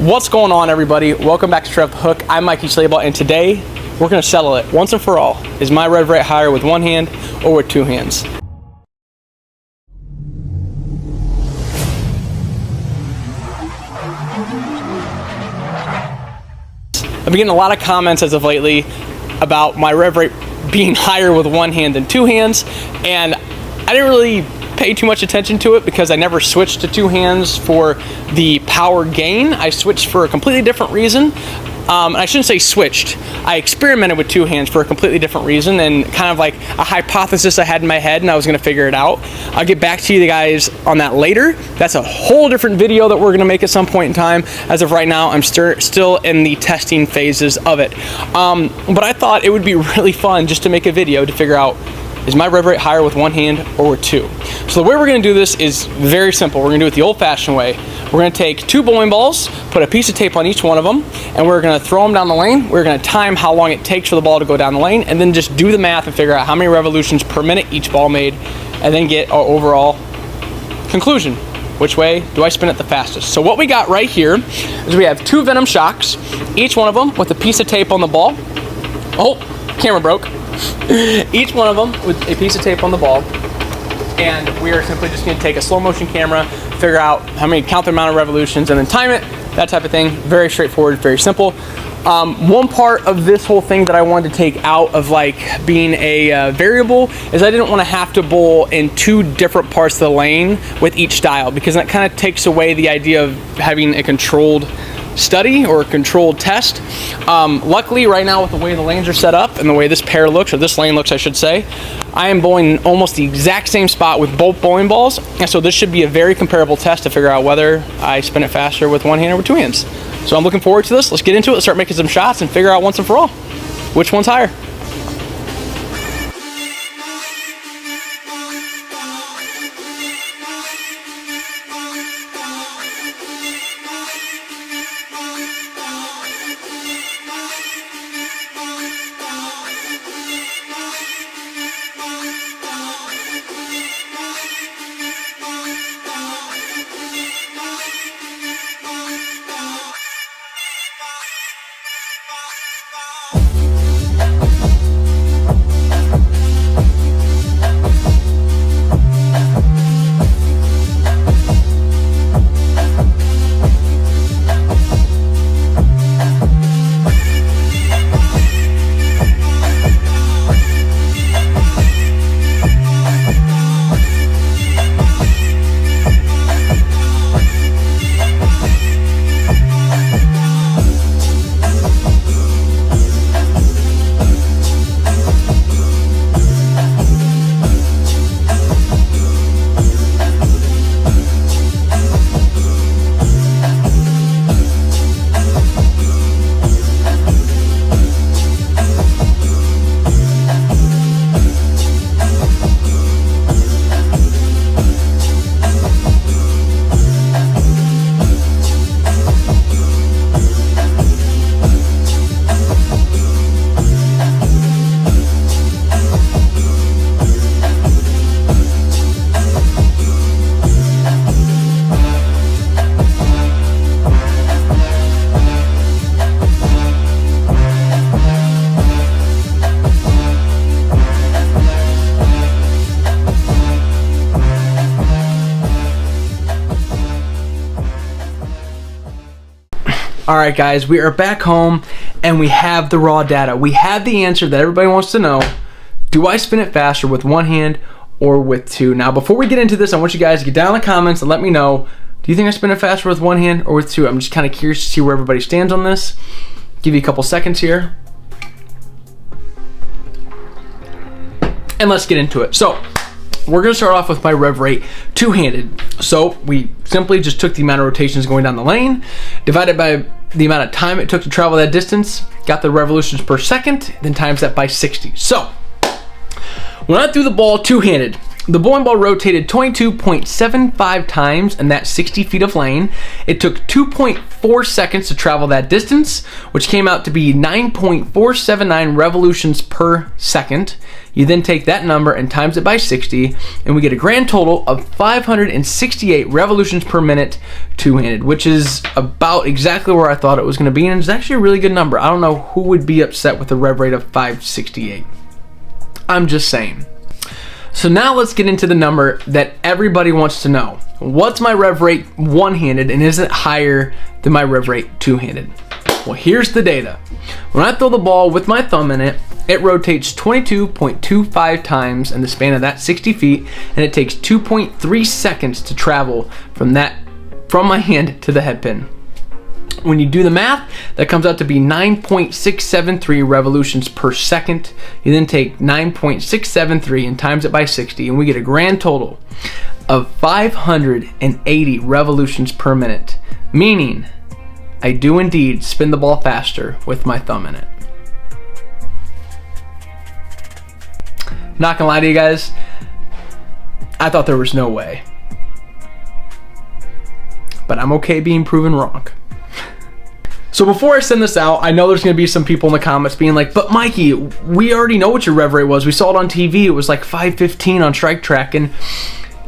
What's going on, everybody? Welcome back to Straight Off the Hook. I'm Mikey Slayball, and today we're going to settle it once and for all. Is my rev rate higher with one hand or with two hands? I've been getting a lot of comments as of lately about my rev rate being higher with one hand than two hands, and I didn't really pay too much attention to it because I never switched to two hands for the power gain. I switched for a completely different reason. I shouldn't say switched. I experimented with two hands for a completely different reason and kind of like a hypothesis I had in my head, and I was going to figure it out. I'll get back to you guys on that later. That's a whole different video that we're going to make at some point in time. As of right now, I'm still in the testing phases of it. But I thought it would be really fun just to make a video to figure out, is my rev rate higher with one hand or with two? So the way we're gonna do this is very simple. We're gonna do it the old-fashioned way. We're gonna take two bowling balls, put a piece of tape on each one of them, and we're gonna throw them down the lane. We're gonna time how long it takes for the ball to go down the lane, and then just do the math and figure out how many revolutions per minute each ball made, and then get our overall conclusion. Which way do I spin it the fastest? So what we got right here is we have two Venom shocks, each one of them with a piece of tape on the ball. Oh, camera broke. Each one of them with a piece of tape on the ball, and we are simply just going to take a slow motion camera, figure out how many, count the amount of revolutions, and then time it, that type of thing. Very straightforward, very simple. One part of this whole thing that I wanted to take out of like being a variable is I didn't want to have to bowl in two different parts of the lane with each style, because that kind of takes away the idea of having a controlled study or a controlled test. Luckily, right now with the way the lanes are set up and the way this pair looks, or this lane looks I should say, I am bowling almost the exact same spot with both bowling balls, and so this should be a very comparable test to figure out whether I spin it faster with one hand or with two hands. So I'm looking forward to this. Let's get into it. Let's start making some shots and figure out once and for all which one's higher. Alright guys, we are back home and we have the raw data. We have the answer that everybody wants to know. Do I spin it faster with one hand or with two? Now before we get into this, I want you guys to get down in the comments and let me know, do you think I spin it faster with one hand or with two? I'm just kind of curious to see where everybody stands on this. Give you a couple seconds here. And let's get into it. So we're going to start off with my rev rate two-handed. So we simply just took the amount of rotations going down the lane, divided by the amount of time it took to travel that distance, got the revolutions per second, then times that by 60. So when I threw the ball two-handed, The bowling ball rotated 22.75 times in that 60 feet of lane. It took 2.4 seconds to travel that distance, which came out to be 9.479 revolutions per second. You then take that number and times it by 60, and we get a grand total of 568 revolutions per minute two-handed, which is about exactly where I thought it was going to be, and it's actually a really good number. I don't know who would be upset with a rev rate of 568. I'm just saying. So now let's get into the number that everybody wants to know. What's my rev rate one-handed, and is it higher than my rev rate two-handed? Well, here's the data. When I throw the ball with my thumb in it, it rotates 22.25 times in the span of that 60 feet, and it takes 2.3 seconds to travel from my hand to the head pin. When you do the math, that comes out to be 9.673 revolutions per second. You then take 9.673 and times it by 60, and we get a grand total of 580 revolutions per minute, meaning I do indeed spin the ball faster with my thumb in it. Not gonna lie to you guys, I thought there was no way, but I'm okay being proven wrong. So before I send this out, I know there's going to be some people in the comments being like, but Mikey, we already know what your rev rate was. We saw it on TV. It was like 515 on Strike Track. And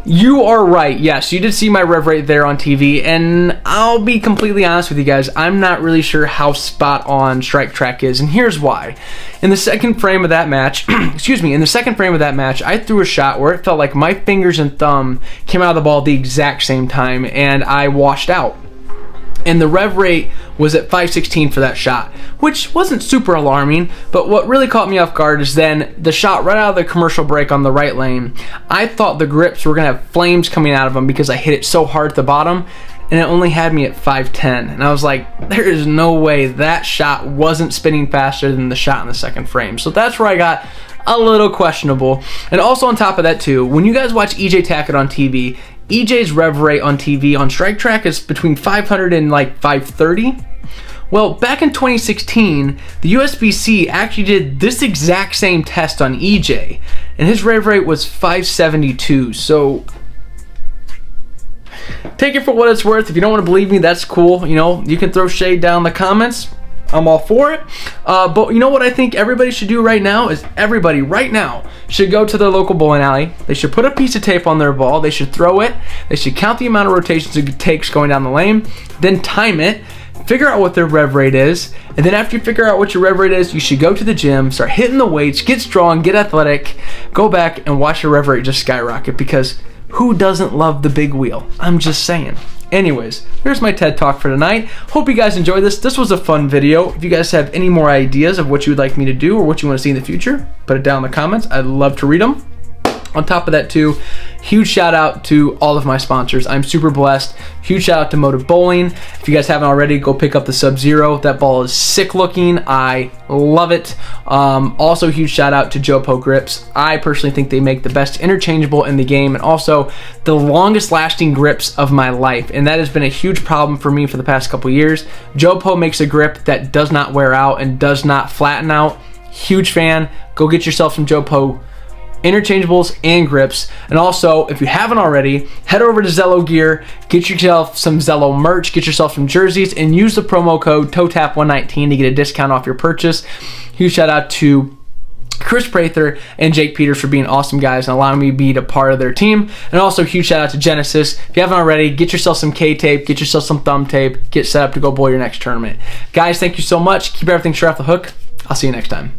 you are right. Yes, you did see my rev rate there on TV. And I'll be completely honest with you guys. I'm not really sure how spot on Strike Track is. And here's why. In the second frame of that match, I threw a shot where it felt like my fingers and thumb came out of the ball at the exact same time. And I washed out. And the rev rate was at 516 for that shot, which wasn't super alarming, but what really caught me off guard is then the shot right out of the commercial break on the right lane. I thought the grips were going to have flames coming out of them because I hit it so hard at the bottom, and it only had me at 510. And I was like, there is no way that shot wasn't spinning faster than the shot in the second frame. So that's where I got a little questionable. And also on top of that too, when you guys watch EJ Tackett on TV, EJ's rev rate on TV on Strike Track is between 500 and like 530. Well, back in 2016, the USBC actually did this exact same test on EJ, and his rev rate was 572. So take it for what it's worth. If you don't want to believe me, that's cool. You know, you can throw shade down in the comments. I'm all for it. But you know what I think everybody should do right now is everybody right now should go to their local bowling alley. They should put a piece of tape on their ball. They should throw it. They should count the amount of rotations it takes going down the lane, then time it, figure out what their rev rate is, and then after you figure out what your rev rate is, you should go to the gym, start hitting the weights, get strong, get athletic, go back and watch your rev rate just skyrocket, because who doesn't love the big wheel? I'm just saying. Anyways, here's my TED Talk for tonight. Hope you guys enjoyed this. This was a fun video. If you guys have any more ideas of what you would like me to do or what you want to see in the future, put it down in the comments. I'd love to read them. On top of that too, huge shout out to all of my sponsors. I'm super blessed. Huge shout out to Motive Bowling. If you guys haven't already, go pick up the Sub-Zero. That ball is sick looking. I love it. Also huge shout out to Jopo Grips. I personally think they make the best interchangeable in the game, and also the longest lasting grips of my life. And that has been a huge problem for me for the past couple years. Jopo makes a grip that does not wear out and does not flatten out. Huge fan. Go get yourself some Jopo interchangeables and grips. And also, if you haven't already, head over to Zello Gear, get yourself some Zello merch, get yourself some jerseys, and use the promo code TOETAP119 to get a discount off your purchase. Huge shout out to Chris Prather and Jake Peters for being awesome guys and allowing me to be a part of their team. And also huge shout out to Genesis. If you haven't already, get yourself some K-tape, get yourself some thumb tape, get set up to go bowl your next tournament. Guys, thank you so much. Keep everything straight off the hook. I'll see you next time.